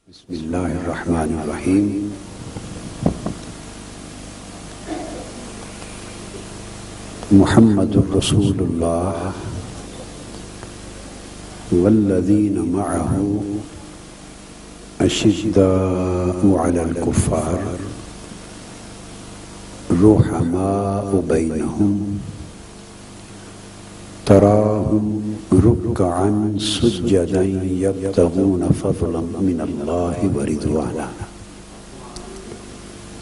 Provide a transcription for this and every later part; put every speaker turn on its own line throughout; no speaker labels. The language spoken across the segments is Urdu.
بسم اللہ الرحمن الرحیم محمد رسول اللہ والذین معه اشداء علی الکفار رحماء بینہم تراہم رکعا سجدا یبتغون فضلا من اللہ ورضوانا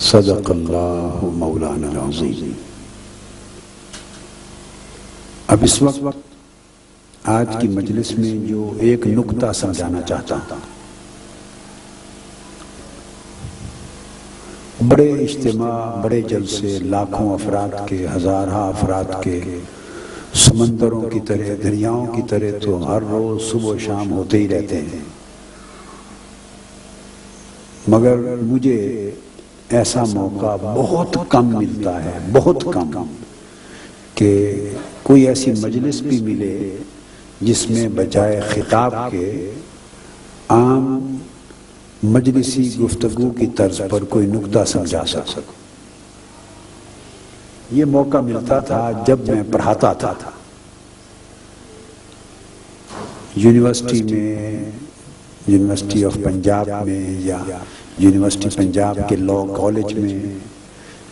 صدق اللہ مولانا العظیم۔ اب اس وقت آج کی مجلس میں جو ایک نکتہ سمجھانا چاہتا ہوں، بڑے اجتماع، بڑے جلسے، لاکھوں افراد کے، ہزارہ افراد کے، سمندروں کی طرح، دریاؤں کی طرح تو ہر روز صبح و شام ہوتے ہی رہتے ہیں، مگر مجھے ایسا موقع بہت کم ملتا ہے، بہت کم، کہ کوئی ایسی مجلس بھی ملے جس میں بجائے خطاب کے عام مجلسی گفتگو کی طرز پر کوئی نکتہ سمجھا سکوں۔ یہ موقع ملتا تھا جب میں پڑھاتا تھا یونیورسٹی میں، یونیورسٹی آف پنجاب میں، یا یونیورسٹی پنجاب کے لاء کالج میں،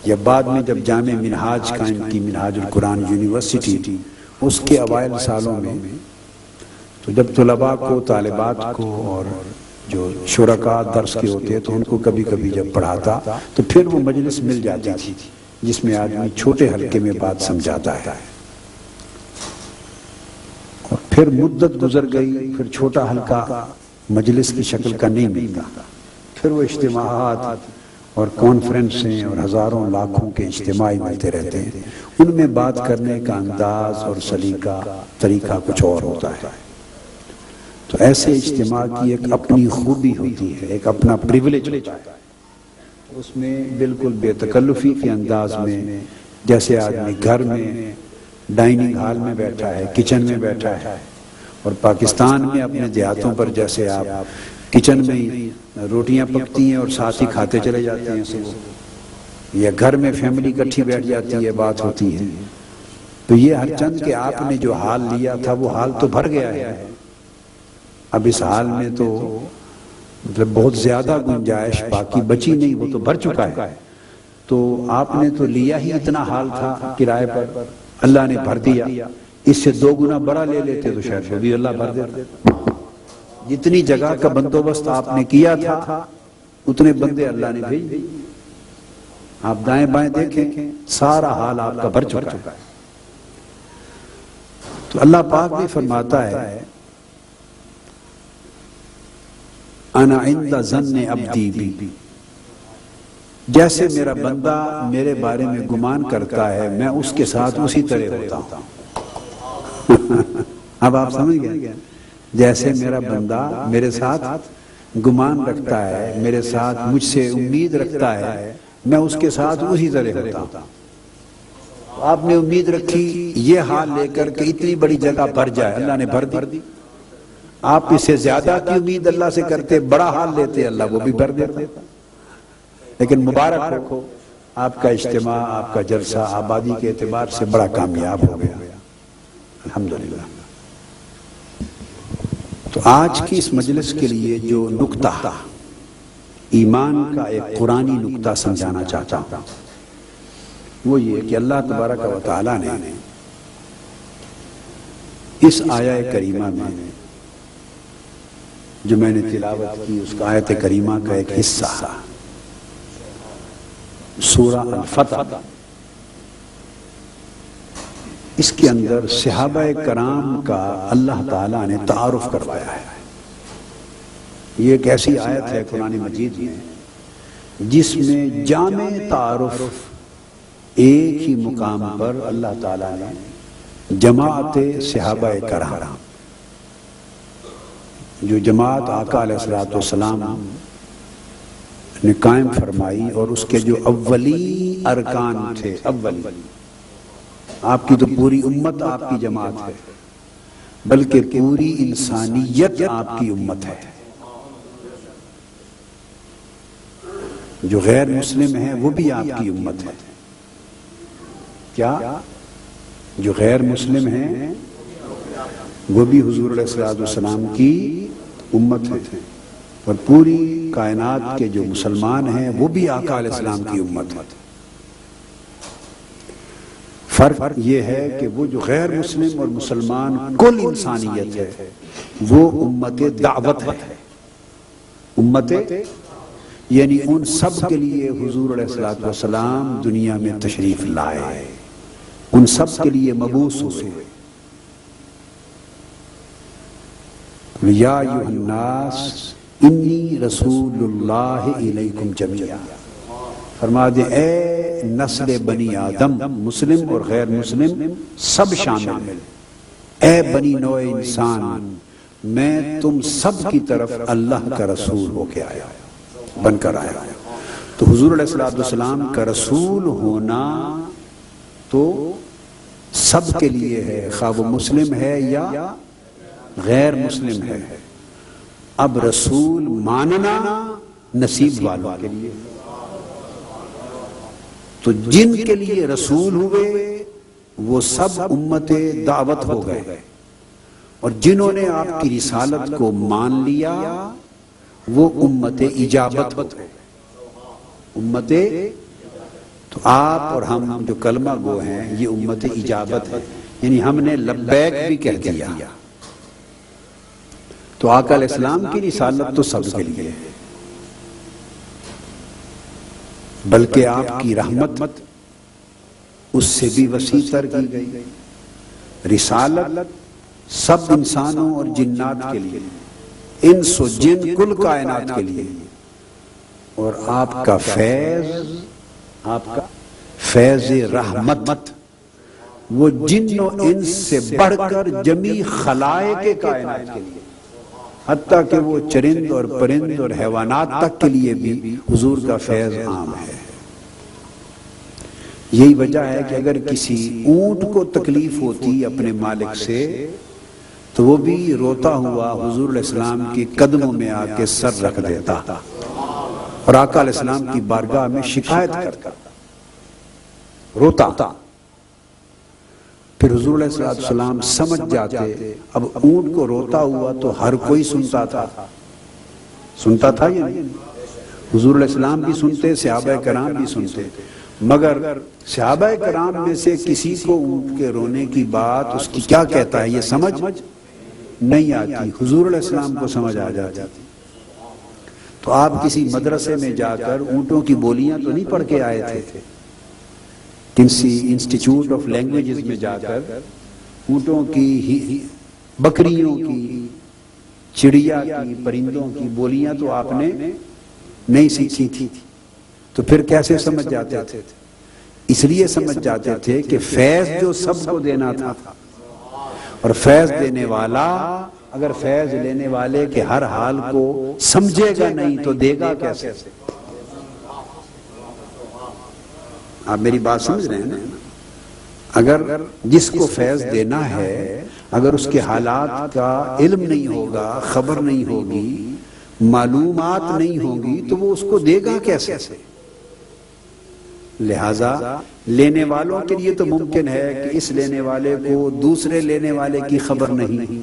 یا بعد میں جب جامع منہاج قائم کی، منہاج القرآن یونیورسٹی، اس کے اوائل سالوں میں، تو جب طلباء کو، طالبات کو اور جو شرکاء درس کے ہوتے تو ان کو کبھی کبھی جب پڑھاتا تو پھر وہ مجلس مل جاتی تھی جس میں آدمی چھوٹے حلقے میں بات سمجھاتا ہے، اور پھر مدت گزر گئی، پھر چھوٹا حلقہ مجلس کی شکل کا نہیں ملتا، پھر وہ اجتماعات اور کانفرنسیں اور ہزاروں لاکھوں کے اجتماعی ملتے رہتے ہیں، ان میں بات کرنے کا انداز اور سلیقہ، طریقہ کچھ اور ہوتا ہے۔ تو ایسے اجتماع کی ایک اپنی خوبی ہوتی ہے، ایک اپنا پریولیج ہوتا ہے، اس میں بالکل بے تکلفی کے انداز میں، جیسے آدمی گھر میں ڈائننگ ہال میں بیٹھا ہے، کچن میں بیٹھا ہے، اور پاکستان میں اپنے دیہاتوں پر جیسے آپ کچن میں ہی روٹیاں پکتی ہیں اور ساتھ ہی کھاتے چلے جاتے ہیں صبح، یا گھر میں فیملی اکٹھی بیٹھ جاتی ہے، بات ہوتی ہے، تو یہ ہر چند کہ آپ نے جو حال لیا تھا وہ حال تو بھر گیا ہے، اب اس حال میں تو مطلب بہت زیادہ گنجائش باقی بچی نہیں، وہ تو بھر چکا ہے، تو آپ نے تو لیا ہی اتنا حال تھا کرائے پر، اللہ نے بھر دیا، اس سے دو گنا بڑا لے لیتے تو شاید وہ بھی اللہ بھر دیتا۔ جتنی جگہ کا بندوبست آپ نے کیا تھا اتنے بندے اللہ نے بھیج دی، آپ دائیں بائیں دیکھیں سارا حال آپ کا بھر چکا ہے۔ تو اللہ پاک بھی فرماتا ہے انا عند ظن عبدی بی، جیسے میرا بندہ میرے بارے میں گمان کرتا ہے میں اس کے ساتھ اسی طرح ہوتا ہوں۔ اب آپ سمجھ گئے، جیسے میرا بندہ میرے ساتھ گمان رکھتا ہے، میرے ساتھ مجھ سے امید رکھتا ہے، میں اس کے ساتھ اسی طرح ہوتا ہوں۔ آپ نے امید رکھی یہ حال لے کر کہ اتنی بڑی جگہ بھر جائے، اللہ نے بھر دی۔ آپ اس سے زیادہ کی امید اللہ سے کرتے، بڑا حال لیتے، اللہ وہ بھی بھر دیتا۔ لیکن مبارک ہو، آپ کا اجتماع، آپ کا جلسہ آبادی کے اعتبار سے بڑا کامیاب ہو گیا، الحمدللہ۔ تو آج کی اس مجلس کے لیے جو نکتہ ایمان کا ایک قرآنی نکتہ سمجھانا چاہتا ہوں وہ یہ کہ اللہ تبارک و تعالی نے اس آیہ کریمہ میں جو میں نے تلاوت کی، اس کا آیت کریمہ کا ایک حصہ سورہ الفتح، اس کے اندر صحابہ کرام کا اللہ تعالیٰ نے تعارف کروایا ہے۔ یہ ایک ایسی آیت ہے قرآن مجید میں جس میں جامع تعارف ایک ہی مقام پر اللہ تعالیٰ نے جماعت صحابہ کرام، جو جماعت آقا علیہ السلام نے قائم فرمائی، اور اس کے جو اولی ارکان تھے، آپ کی تو پوری امت آپ کی جماعت ہے، بلکہ پوری انسانیت آپ کی امت ہے۔ جو غیر مسلم ہیں وہ بھی آپ کی امت ہے. کیا؟ جو غیر مسلم ہیں وہ بھی حضور علیہ الصلوۃ والسلام کی امت ہے، اور پوری کائنات کے جو مسلمان ہیں وہ بھی آقا علیہ السلام کی امت ہے. فرق یہ ہے کہ وہ جو غیر مسلم اور مسلمان کل انسانیت ہے وہ امت دعوت ہے. امت یعنی ان سب کے لیے حضور علیہ الصلوۃ والسلام دنیا میں تشریف لائے، ان سب کے لیے مبعوث ہوئے. یا ایھا الناس انی رسول اللہ الیکم جمیعا، فرما دیں اے نسل بنی آدم، مسلم اور غیر مسلم سب شامل ہیں، اے بنی نوع انسان میں تم سب کی طرف اللہ کا رسول ہو کے آیا، بن کر آیا. تو حضور علیہ الصلوۃ والسلام کا رسول ہونا تو سب کے لیے ہے، خواہ وہ مسلم ہے یا غیر مسلم ہے. اب رسول ماننا نصیب والوں کے لیے. تو جن کے لیے رسول ہوئے وہ سب امت دعوت ہو گئے، اور جنہوں نے آپ کی رسالت کو مان لیا وہ امت اجابت ہو گئے. امت تو آپ اور ہم جو کلمہ گو ہیں یہ امت اجابت ہے، یعنی ہم نے لبیک بھی کہہ دیا. تو آقا علیہ السلام کی رسالت تو سب کے لیے ہے، بلکہ آپ کی رحمت اس سے بھی وسیع تر کی گئی. رسالت سب انسانوں اور جنات کے لیے، انس و جن کل کائنات کے لیے، اور آپ کا فیض رحمت وہ جن و انس سے بڑھ کر جمیع خلائق کائنات کے لیے، حتیٰ کہ وہ چرند اور پرند اور حیوانات تک کے لیے بھی حضور کا فیض عام ہے. یہی وجہ ہے کہ اگر کسی اونٹ کو تکلیف ہوتی اپنے مالک سے تو وہ بھی روتا ہوا حضور علیہ السلام کے قدموں میں آ کے سر رکھ دیتا اور آقا علیہ السلام کی بارگاہ میں شکایت کرتا، روتا. پھر حضور علیہ السلام سمجھ جاتے. اب اونٹ کو روتا ہوا تو ہر کوئی سنتا تھا یا نہیں؟ حضور علیہ السلام بھی سنتے، صحابہ کرام بھی سنتے، مگر صحابہ کرام میں سے کسی کو اونٹ کے رونے کی بات اس کی کیا کہتا ہے یہ سمجھ نہیں آتی. حضور علیہ السلام کو سمجھ آ جاتی. تو آپ کسی مدرسے میں جا کر اونٹوں کی بولیاں تو نہیں پڑھ کے آئے تھے، کسی انسٹیٹیوٹ آف لینگویجز میں جا کر اونٹوں کی، بکریوں کی، چڑیا کی، پرندوں کی بولیاں تو آپ نے نہیں سیکھی تھی. تو پھر کیسے سمجھ جاتے تھے؟ اس لیے سمجھ جاتے تھے کہ فیض جو سب کو دینا تھا، اور فیض دینے والا اگر فیض لینے والے کے ہر حال کو سمجھے گا نہیں تو دے گا کیسے؟ آپ میری بات سمجھ رہے ہیں نا؟ اگر جس کو فیض دینا ہے اگر اس کے حالات کا علم نہیں ہوگا، خبر نہیں ہوگی، معلومات نہیں ہوگی تو وہ اس کو دے گا کیسے؟ لہذا لینے والوں کے لیے تو ممکن ہے کہ اس لینے والے کو دوسرے لینے والے کی خبر نہیں،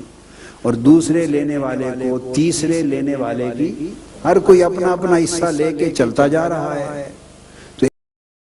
اور دوسرے لینے والے کو تیسرے لینے والے کی، ہر کوئی اپنا اپنا حصہ لے کے چلتا جا رہا ہے.